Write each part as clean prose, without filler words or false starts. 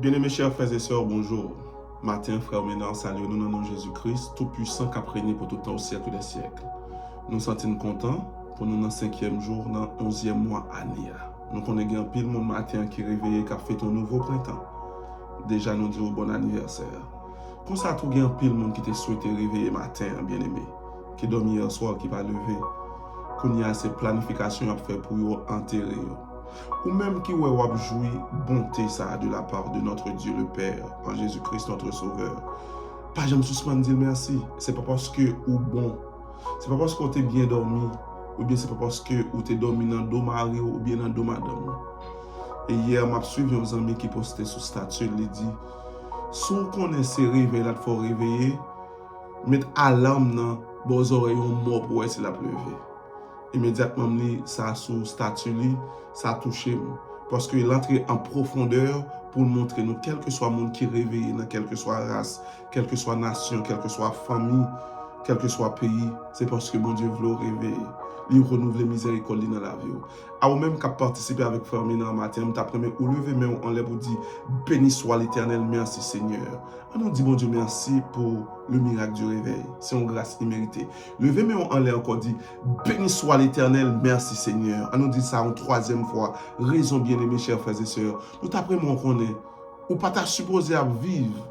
Bien-aimés chers frères et sœurs, bonjour. Matin, frères Ménard, salut nous dans le nom de Jésus-Christ, tout puissant qui a régné pour tout le temps au siècle des siècles. Nous sommes contents pour nous dans le 5e jour, dans le 11e mois année. Nous connaissons pile monde matin qui réveillé, qui a fait un nouveau printemps. Déjà, nous disons bon anniversaire. Comme ça, tout gain pile monde qui te souhaité réveiller matin, bien-aimé, qui dormi hier soir, qui va lever. Qu'on y a ces planifications à faire pour vous enterrer. Ou même qui ouais wap jouir bonté ça de la part de notre Dieu le Père en Jésus-Christ notre Sauveur. Pas jamais suspendre dire merci. C'est pas parce que ou bon. C'est pas parce que t'es bien dormi ou bien c'est pas parce que ou t'es dormi dans dos mari ou bien dans dos madame. Et hier m'a suivi un ami qui postait sur statut, il dit si on connaît ces réveils là, faut réveiller, mettre alarme dans vos oreilles mort pour essayer la lever. Immédiatement, ça sous statut, ça a touché moi. Parce qu'il entre en profondeur pour montrer nous, quel que soit le monde qui réveille, quelle que soit race, quelle que soit nation, quelle que soit famille, quel que soit pays, c'est parce que mon Dieu veut le réveiller. Il renouvelle miséricorde dans la vie. À vous-même qui participé avec Frère Ménard matin, vous avez ou lever mais on lève vous dit béni soit l'Éternel, merci Seigneur. On nous dit bon Dieu merci pour le miracle du réveil. C'est une grâce imméritée. Levez mais on l'air encore dit béni soit l'Éternel, merci Seigneur. On nous dit ça en troisième fois. Raison bien aimés chers frères et sœurs. Nous t'apprenons qu'on est ou pas t'as supposé à vivre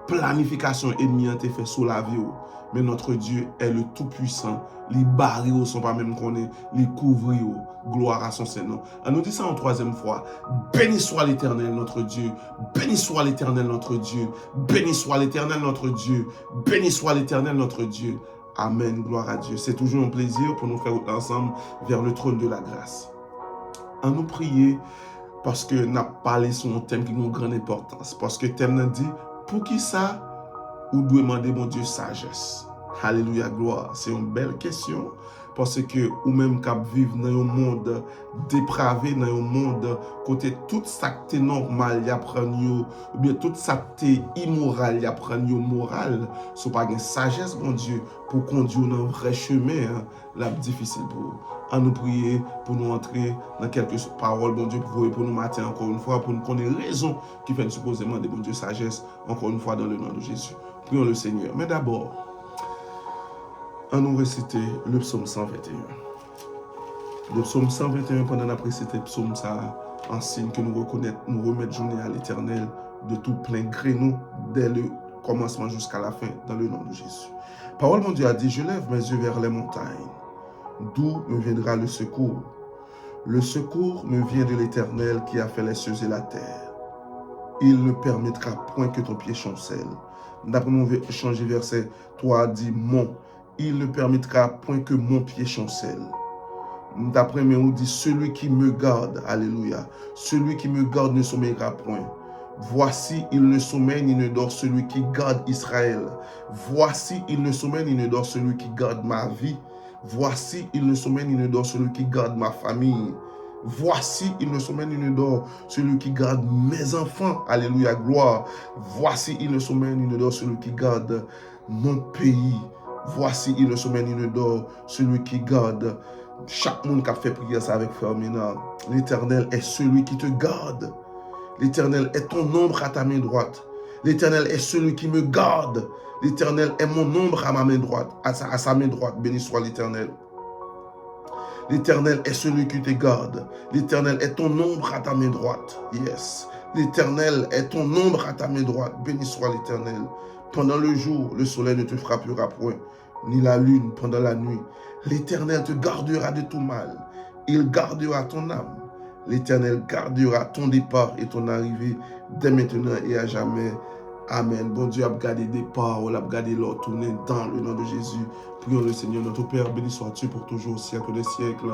planification ennemie te fait sous la vie. Mais notre Dieu est le Tout-Puissant. Les barils sont pas même qu'on est, les couvrir. Gloire à son Seigneur. On nous dit ça en troisième fois. Béni soit l'Éternel notre Dieu. Béni soit l'Éternel notre Dieu. Béni soit l'Éternel notre Dieu. Béni soit l'Éternel notre Dieu. Amen. Gloire à Dieu. C'est toujours un plaisir pour nous faire ensemble vers le trône de la grâce. On nous prier parce que nous avons parlé sur un thème qui a une grande importance. Parce que le thème nous dit pour qui ça ou doit demander mon Dieu sagesse. Alléluia, gloire. C'est une belle question parce que ou même qu'à vivre dans un monde dépravé, dans un monde côté tout ça qui est normal, y apprendre ou bien tout ça qui est immoral, y apprendre moral, c'est pas une sagesse mon Dieu pour conduire dans un vrai chemin, hein, là difficile pour vous. À nous prier pour nous entrer dans quelques paroles, bon Dieu, pour nous matin encore une fois, pour nous connaître raison qui fait supposément de bon Dieu sagesse, encore une fois dans le nom de Jésus. Prions le Seigneur. Mais d'abord, à nous réciter le psaume 121. Le psaume 121, pendant la précédente psaume, ça en signe que nous reconnaissons, nous remettons journée à l'Éternel de tout plein gré nous, dès le commencement jusqu'à la fin, dans le nom de Jésus. Parole, mon Dieu, a dit, je lève mes yeux vers les montagnes. D'où me viendra le secours? Le secours me vient de l'Éternel qui a fait les cieux et la terre. Il ne permettra point que ton pied chancelle. D'après mon changer verset 3 dit mon. Il ne permettra point que mon pied chancelle. D'après mes mots dit celui qui me garde, alléluia. Celui qui me garde ne sommeillera point. Voici, il ne sommeille ni ne dort celui qui garde Israël. Voici, il ne sommeille ni ne dort celui qui garde ma vie. Voici, il ne sommeille ni ne dort celui qui garde ma famille. Voici, il ne sommeille ni ne dort celui qui garde mes enfants. Alléluia, gloire. Voici, il ne sommeille ni ne dort celui qui garde mon pays. Voici, il ne sommeille ni ne dort celui qui garde. Chaque monde qui a fait prier ça avec Frère Ménard. L'Éternel est celui qui te garde. L'Éternel est ton ombre à ta main droite. L'Éternel est celui qui me garde. L'Éternel est mon ombre à ma main droite, à sa main droite. Béni soit l'Éternel. L'Éternel est celui qui te garde. L'Éternel est ton ombre à ta main droite. Yes. L'Éternel est ton ombre à ta main droite. Béni soit l'Éternel. Pendant le jour, le soleil ne te frappera point, ni la lune pendant la nuit. L'Éternel te gardera de tout mal. Il gardera ton âme. L'Éternel gardera ton départ et ton arrivée dès maintenant et à jamais. Amen. Bon Dieu a gardé des paroles, a gardé leur tournée dans le nom de Jésus. Prions le Seigneur, notre Père, béni sois-tu pour toujours, au siècle des siècles.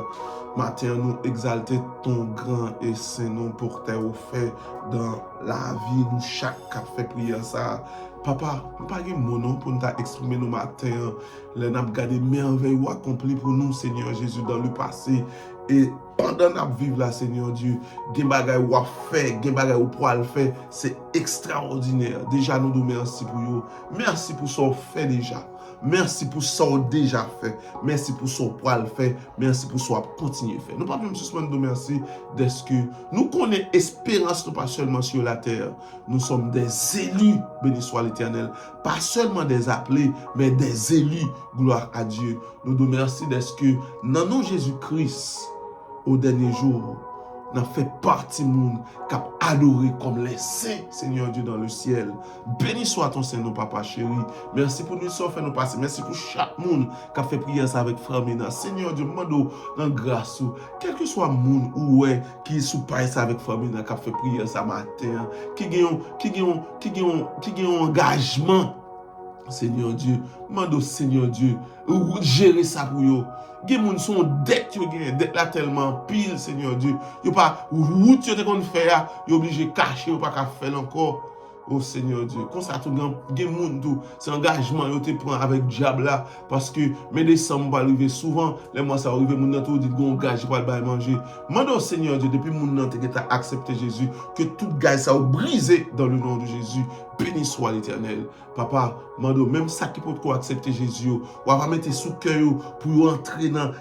Matin, nous exalter ton grand et saint nom pour tes faits dans la vie. Nous, chaque qui a fait prier ça. Papa, nous pas mon nom pour nous exprimer nos matins. Nous avons gardé merveilles accomplies pour nous, Seigneur Jésus, dans le passé. Et pendant que nous vivons là, Seigneur Dieu, des bagages ou à faire, des bagages ou pour le faire, c'est extraordinaire. Déjà, nous nous remercions pour vous. Merci pour ce fait déjà. Merci pour ça qu'on déjà fait. Merci pour ça qu'on le faire. Merci pour ça qu'on continue à faire. Nous ne pouvons pas suspendre de merci parce que nous connaissons espérance, pas seulement sur la terre. Nous sommes des élus, béni soit l'Éternel. Pas seulement des appelés, mais des élus, gloire à Dieu. Nous nous remercions parce que dans nos Jésus-Christ, au dernier jour, nous fait partie du monde qui a adoré comme les saints, Seigneur Dieu, dans le ciel. Béni soit ton Seigneur, papa chéri. Merci pour nous faire nous passer. Merci pour chaque monde qui a fait prière avec frère Ménard. Seigneur Dieu, demande dans grâce, quel que soit le monde ou ouais, qui sous passe avec frère Ménard, qui a fait prière ce matin, qui a un engagement. Seigneur Dieu, demande Seigneur Dieu, gérer ça pour eux. Les gens sont dettes, dette là tellement pile, Seigneur Dieu. Yo pas route yo te kon faire, yo obligé cacher, yo pas qu'à faire encore. Oh Seigneur Dieu, comme ça tout gen moun tout, c'est engagement yo te prend avec diable là parce que mais décembre va arriver souvent, les mois ça arrive moun nan tout dit gon gage pour aller manger. Mande Seigneur Dieu depuis moun nan te accepté Jésus que tout gage ça brisé dans le nom de Jésus. Béni soit l'Éternel. Papa, mando, même ça qui peut accepter Jésus, ou va mettre sous cœur pour entrer dans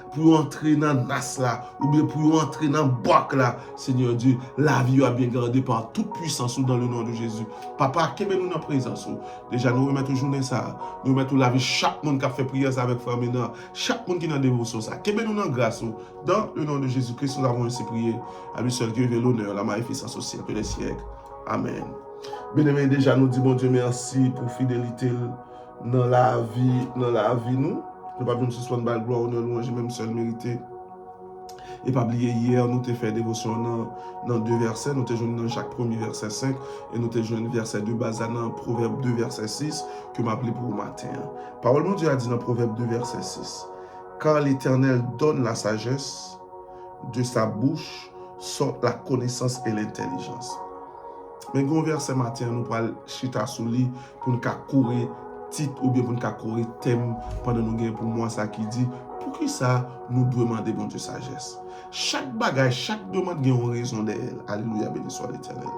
nas là, ou bien pour entrer dans bac là. Seigneur Dieu, la vie a bien gardé par toute puissance dans le nom de Jésus. Papa, qu'est-ce que nous dans présence? Déjà, nous remettons journée ça. Nous remettons la vie chaque monde qui a fait prière avec frère Ménard, chaque monde qui a dévotion ça. Qu'est-ce que nous dans grâce? Dans le nom de Jésus-Christ, nous avons ainsi prié. À lui seul Dieu veut l'honneur, la magnificence au siècle des siècles. Amen. Bien-aimé, déjà nous disons bon Dieu merci pour fidélité dans la vie nous. Nous pas besoin de suspendre la gloire, honneur, louange, même seul mérité. Et pas oublier hier, nous avons fait dévotion dans 2 versets. Nous avons joué dans chaque premier verset 5 et nous avons joué le verset de base dans Proverbe 2 verset 6 que m'a appelé pour le matin. Parole de Dieu a dit dans Proverbe 2 verset 6. Car l'Éternel donne la sagesse, de sa bouche sort la connaissance et l'intelligence. Mais un verset matin, nous parlons chita sous lui pour nous courir titre ou bien pour nous courir thème pendant nous pour moi ça qui dit pour qui ça nous demander bon Dieu sagesse. Chaque bagage, chaque demande a une raison d'elle. Alléluia, béni soit l'Éternel.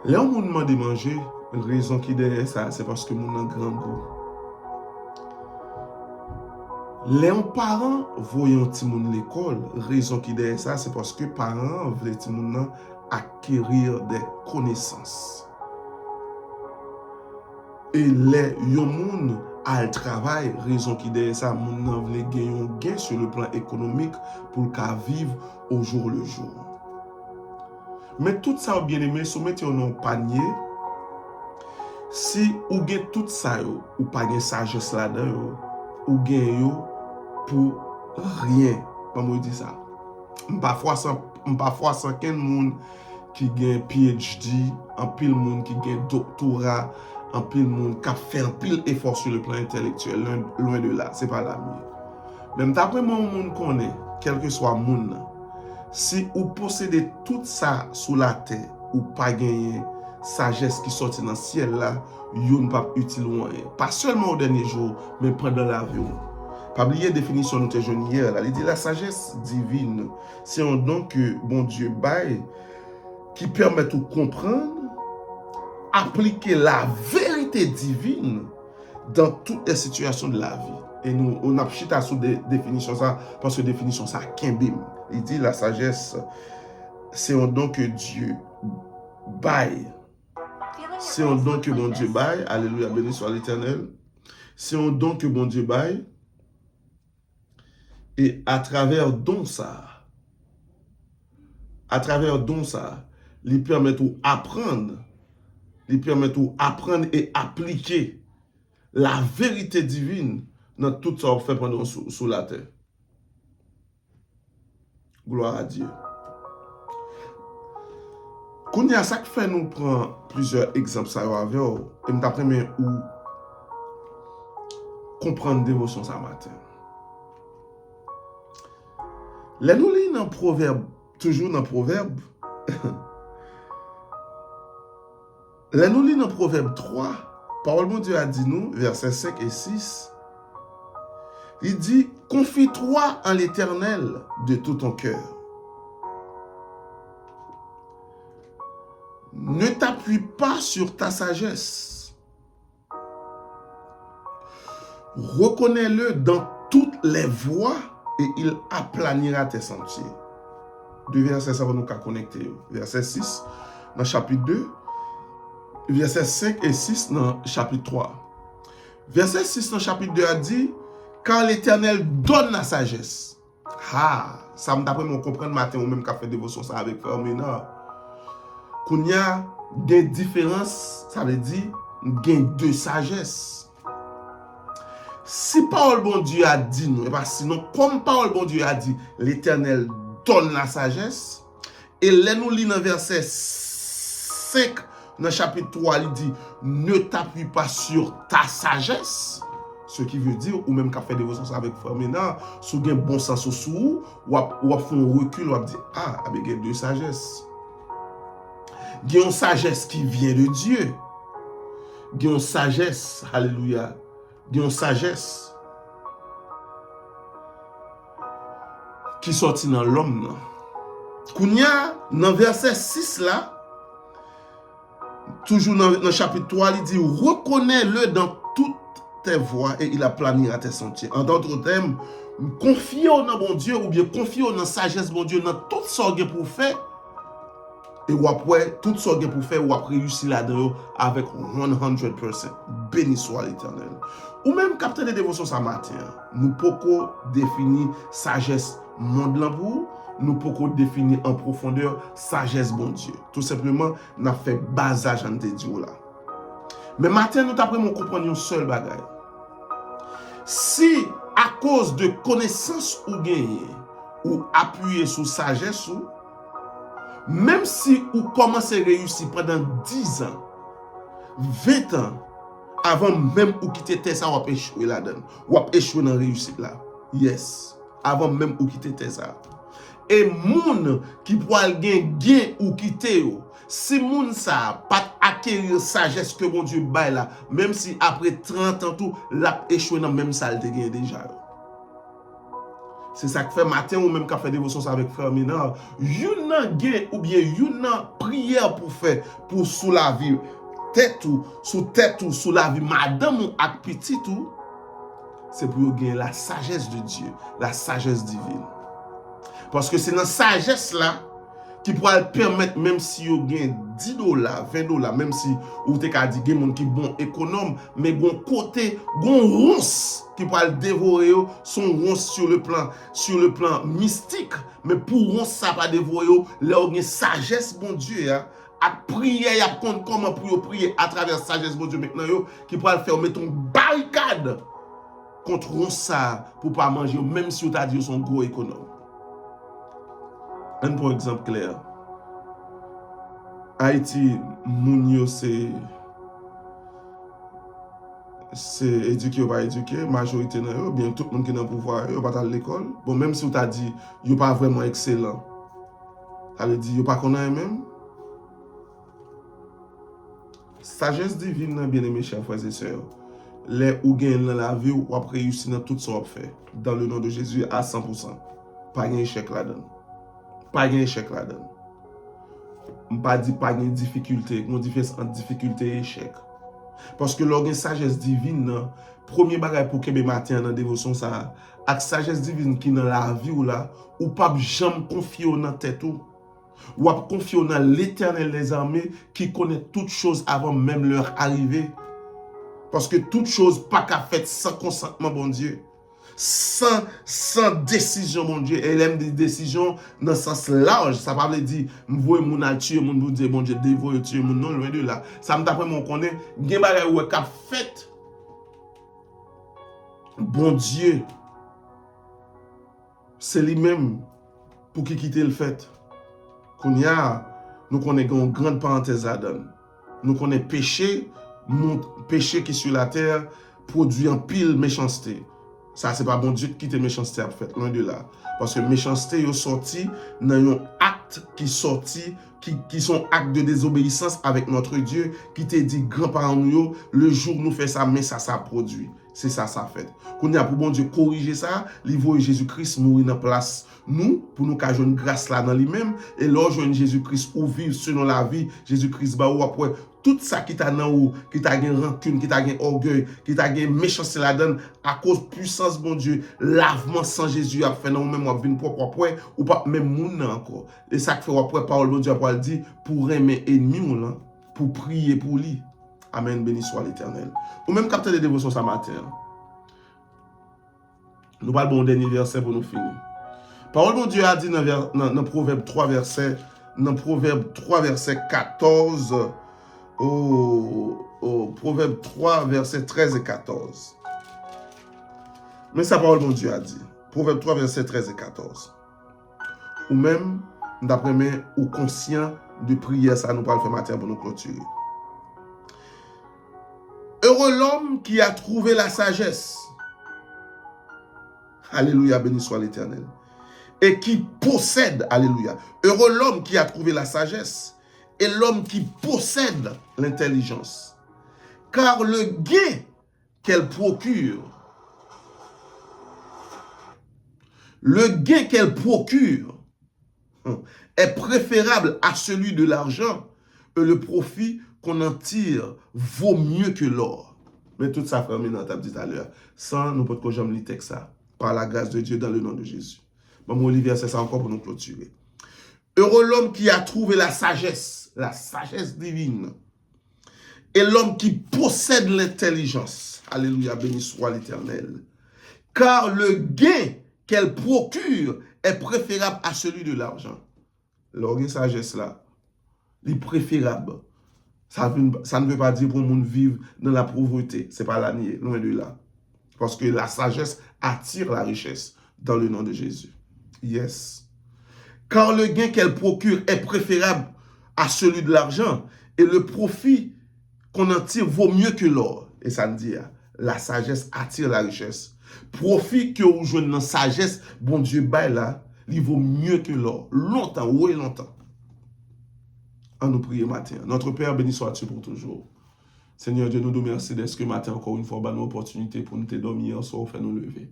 Là où on demande de manger, une raison qui derrière ça, c'est parce que mon grand goût. Les parents voyant petit monde l'école, raison qui derrière ça, c'est parce que parents veulent petit monde acquérir des connaissances. Et les gens à le travail, raison qui derrière ça, moun nan vle gagner un gain sur le plan économique pour qu'à vivre au jour le jour. Mais tout ça, bien aimé, si vous mettez dans un panier, si vous avez tout ça, ou pas de sagesse là-dedans, ou gagnez pour rien. Pas moi dire ça. Parfois sans qu'un monde qui gagne PhD, un pile monde qui gagne doctorat, un pile monde qui a fait un pile effort sur le plan intellectuel, loin de là, c'est pas la mienne. Même d'après moi, monde connaît, quel que soit le monde, si vous possédez tout ça sous la terre, ou pas gagner sagesse qui sortit dans le ciel là, vous ne pas utile loin. Pas seulement au dernier jour, mais pendant l'avion. Pas oublier la définition de notre jeune hier, là, il dit la sagesse divine, c'est un don que bon Dieu baille qui permet de comprendre, appliquer la vérité divine dans toutes les situations de la vie. Et nous, on a chita sous des définitions ça, parce que définition ça, Kimbim. Il dit la sagesse, c'est un don que Dieu baille. C'est un don que bon Dieu baille. Alléluia, béni soit l'Éternel. C'est un don que bon Dieu baille. Et à travers don ça, il permet d'apprendre, et appliquer la vérité divine dans tout ça qu'on fait pendant sous la terre. Gloire à Dieu. Quand il y a ça qui fait nous prendre plusieurs exemples ça avec et nous apprenons où comprendre dévotion ça matin. Là nous lisons dans Proverbe, toujours dans Proverbe. Là nous lisons dans Proverbe 3, parole de Dieu a dit nous, versets 5 et 6. Il dit, confie-toi en l'Éternel de tout ton cœur. Ne t'appuie pas sur ta sagesse. Reconnais-le dans toutes les voies et il aplanira tes sentiers. Deux versets, ça va nous connecter. Verset 6 dans chapitre 2. Verset 5 et 6 dans chapitre 3. Verset 6 dans chapitre 2 a dit, car l'Éternel donne la sagesse. Ah, ça me d'après mon comprendre matin ou même qu'a fait dévotion ça avec Frère Ménard. Qu'on y a des différences, ça veut dire gain de sagesse. Si parole bon Dieu a dit nous, et bien sinon comme parole bon Dieu a dit, l'Éternel donne la sagesse. Et là nous lisons dans verset 5 dans chapitre 3, il dit ne t'appuie pas sur ta sagesse. Ce qui veut dire, ou même qu'à faire dévotion avec Frère Ménard, si vous avez bon sens au sous, ou à faire un recul, ou à dire, ah, il y a deux sagesses. Il y a une sagesse qui vient de Dieu. Il y a une sagesse, alléluia. Il y a une sagesse qui sortit dans l'homme. Kounia, dans verset 6 là, toujours dans le chapitre 3, il dit, reconnais-le dans toutes tes voies et il aplanira tes sentiers. En d'autres termes, confiez dans bon Dieu ou bien confiez dans la sagesse bon Dieu dans toute sorte pour faire. Et après, toute sorte pour faire, ou après réussir là-dedans avec 100%. Béni soit l'Éternel. Ou même, capteur de dévotion ce matin, nous pouvons définir sagesse monde là pour nous pouvons définir en profondeur sagesse bon Dieu. Tout simplement, nous avons fait basage en Dieu là. Mais matin, nous avons compris une seule bagaille. Si, à cause de connaissance ou gagné, ou appuyé sur sagesse, ou, même si vous commencez à réussir pendant 10 ans, 20 ans, avant même vous quitter ça, vous échouer là-dedans. Vous échouer dans la réussite là. Yes. Avant même vous quitter ça. Et moun qui pourra gagner ou quitter, si moun ça pas acquérir sagesse que mon Dieu baille là, même si après 30 ans tout, l'a échoué dans même ça, il te gagne déjà. C'est ça que fait matin ou même qu'a fait dévotion avec Frère Ménard. Yon nan gen ou bien yon nan prière pour faire pour sous la vie tête ou sous la vie madame ou ak petit ou, c'est pour gagner la sagesse de Dieu, la sagesse divine. Parce que c'est dans la sagesse là qui pourra permettre, même si vous gagnez $10, $20, même si vous avez dit que qui bon économe, mais bon côté, bon ronce qui pourra le dévorer, son ronce sur le plan mystique, mais pour ronce ça pas dévorer, là vous avez sagesse bon Dieu, à prier, à comprendre comment pour prier à travers sagesse bon Dieu maintenant, qui pourra le faire mettre une barricade contre ronce ça pour pas manger, même si vous avez dit son gros économe. Un pour exemple clair. Haïti, moun c'est éduqué ou pas éduqué, majorité nan yo, bien tout le monde qui est dans le pouvoir, yo pas à l'école. Bon, même si vous t'a dit, yo pas vraiment excellent, ça veut dire, yo pas connaît même. Sagesse divine, bien aimé, chers frères et sœurs, les ou gagnent dans la vie ou après réussir dans tout ce qu'on fait, dans le nom de Jésus à 100%. Pas un échec là-dedans. Pas un échec là-dedans. Je ne pas dire pas de difficulté, une différence entre difficulté et échec. Parce que l'organe sagesse divine, premier bagage pour que matin dans dévotion ça, avec sagesse divine qui dans la vie ou là, ou pas jamais confier dans tête ou pas confier dans l'Éternel des armées qui connaît toutes choses avant même leur arrivée. Parce que toutes choses pas qu'à faire sans consentement bon Dieu. Sans décision, mon Dieu. Elle aime des décisions dans le sens large. Ça ne veut pas dire, je veux mon al tuer, mon Dieu, bon Dieu, dévoyer, tuer, mon non, loin de là. Ça me d'après mon connaît, il y a des choses qui fait. Bon Dieu, c'est lui-même pour qui quitter le fait. Nous connaissons une grande parenthèse là-dedans. Nous connaissons péché qui sur la terre produit en pile méchanceté. Ça, c'est pas bon Dieu qui quitte méchanceté à fait, loin de là. Parce que méchanceté est sorti dans un acte qui sorti, qui sont actes de désobéissance avec notre Dieu, qui te dit, grand-parent nous, le jour nous fait ça, mais ça produit. C'est ça fait. Quand il y a pour bon Dieu corriger ça, il voit Jésus-Christ mourir dans place nous, pour nous qu'à jouer une grâce là dans lui-même, et là, jouer Jésus-Christ ou vivre selon la vie, Jésus-Christ, bah, ou après, tout ça qui t'a dans ou, qui t'a gen rancune, qui t'a gen orgueil, qui t'a gen méchanceté la donne, à cause puissance, bon Dieu, lavement sans Jésus a fait, non, même ou vin propre, ou pas, même moun encore. Et ça qui fait, après, parole, bon Dieu, après, dit, pour aimer ennemi, ou là, pour prier pour lui. Amen, béni soit l'Éternel. Ou même capter des dévotions ce matin. Nous parlons bon dernier verset pour nous finir. Parole de Dieu a dit dans Proverbe 3, verset 14, Proverbe 3, verset 13 et 14. Mais sa parole de Dieu a dit. Proverbe 3, verset 13 et 14. Ou même, d'après moi, ou conscient de prier, ça nous parle faire matin pour nous clôturer. Heureux l'homme qui a trouvé la sagesse. Alléluia, béni soit l'Éternel. Et qui possède, alléluia. Heureux l'homme qui a trouvé la sagesse et l'homme qui possède l'intelligence. Car le gain qu'elle procure, est préférable à celui de l'argent et le profit qu'on en tire vaut mieux que l'or. Mais tout ça, frère, maintenant, tu as dit tout à l'heure, sans nous pouvons jamais lire texte ça, par la grâce de Dieu, dans le nom de Jésus. Maman Olivier, c'est ça encore pour nous clôturer. Heureux l'homme qui a trouvé la sagesse divine, et l'homme qui possède l'intelligence. Alléluia, béni soit l'Éternel. Car le gain qu'elle procure est préférable à celui de l'argent. L'orgueil sagesse là, est préférable. Ça ne veut pas dire pour le monde vivre dans la pauvreté. Ce n'est pas la nier, loin de là. Parce que la sagesse attire la richesse dans le nom de Jésus. Yes. Car le gain qu'elle procure est préférable à celui de l'argent et le profit qu'on en tire vaut mieux que l'or. Et ça me dit, la sagesse attire la richesse. Profit que vous jouez dans la sagesse, bon Dieu, bail là, il vaut mieux que l'or. Longtemps, oui, longtemps. En nous prier matin. Notre Père, béni sois-tu pour toujours. Seigneur Dieu, nous nous remercions de ce que matin, encore une fois, une opportunité pour nous te dormir, soit faire nous lever.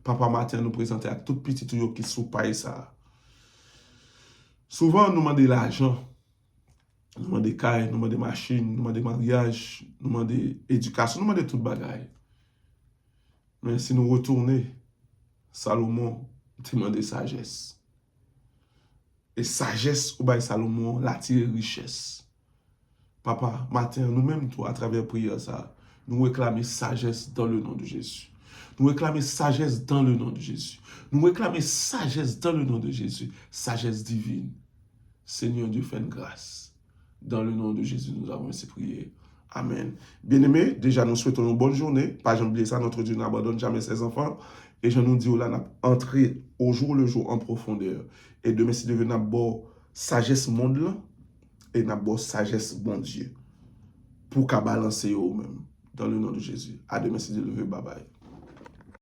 Papa, matin, nous présenter à tout petit tuyau qui soupaille ça. Souvent, nous demandons l'argent, nous demandons des cailles, nous demandons des machines, nous demandons des mariages, nous demandons des éducations, nous demandons tout bagaille. Mais si nous retournons, Salomon demandait sagesse. Et sagesse, au bail Salomon, l'attire richesse. Papa, matin, nous-mêmes, toi, à travers la prière, ça, nous réclamons sagesse dans le nom de Jésus. Nous réclamons sagesse dans le nom de Jésus. Nous réclamons sagesse dans le nom de Jésus. Sagesse divine. Seigneur Dieu, fais une grâce. Dans le nom de Jésus, nous avons ainsi prié. Amen. Bien-aimés, déjà, nous souhaitons une bonne journée. Pas oublier ça, notre Dieu n'abandonne jamais ses enfants. Et je nous dis, là, nous entrer au jour le jour en profondeur. Et demain, si Dieu veut, nous sagesse monde là, et nous sagesse bon Dieu. Pour qu'à balancer eux-mêmes. Dans le nom de Jésus. À demain, si Dieu le veut. Bye bye.